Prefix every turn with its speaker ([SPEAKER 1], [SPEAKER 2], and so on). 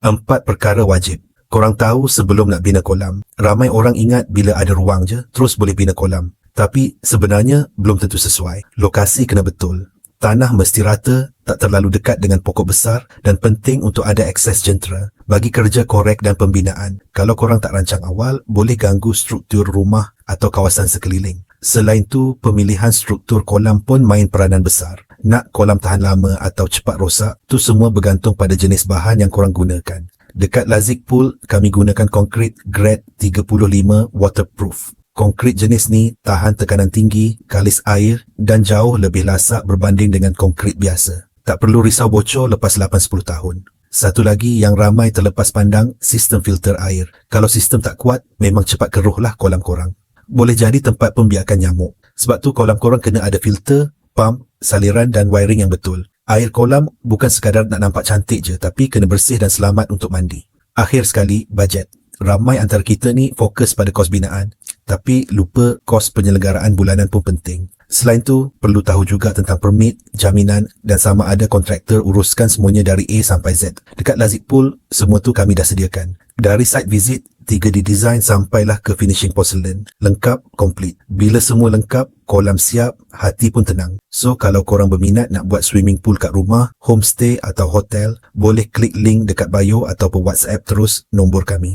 [SPEAKER 1] 4 perkara wajib. Korang tahu sebelum nak bina kolam, ramai orang ingat bila ada ruang je, terus boleh bina kolam. Tapi sebenarnya belum tentu sesuai. Lokasi kena betul. Tanah mesti rata, tak terlalu dekat dengan pokok besar dan penting untuk ada akses jentera. Bagi kerja korek dan pembinaan. Kalau korang tak rancang awal, boleh ganggu struktur rumah atau kawasan sekeliling. Selain tu, pemilihan struktur kolam pun main peranan besar. Nak kolam tahan lama atau cepat rosak, tu semua bergantung pada jenis bahan yang korang gunakan. Dekat Lazik Pool, kami gunakan konkrit grade 35 waterproof. Konkrit jenis ni tahan tekanan tinggi, kalis air dan jauh lebih lasak berbanding dengan konkrit biasa. Tak perlu risau bocor lepas 8-10 tahun. Satu lagi yang ramai terlepas pandang, sistem filter air. Kalau sistem tak kuat, memang cepat keruhlah kolam korang. Boleh jadi tempat pembiakan nyamuk. Sebab tu kolam korang kena ada filter, pump, saliran dan wiring yang betul. Air kolam bukan sekadar nak nampak cantik je, tapi kena bersih dan selamat untuk mandi. Akhir sekali, bajet. Ramai antara kita ni fokus pada kos binaan, tapi lupa kos penyelenggaraan bulanan pun penting. Selain tu, perlu tahu juga tentang permit, jaminan dan sama ada kontraktor uruskan semuanya dari A sampai Z. Dekat Lazik Pool, semua tu kami dah sediakan. Dari site visit, 3D design sampailah ke finishing porcelain. Lengkap, komplit. Bila semua lengkap, kolam siap, hati pun tenang. So, kalau korang berminat nak buat swimming pool kat rumah, homestay atau hotel, boleh klik link dekat bio ataupun WhatsApp terus nombor kami.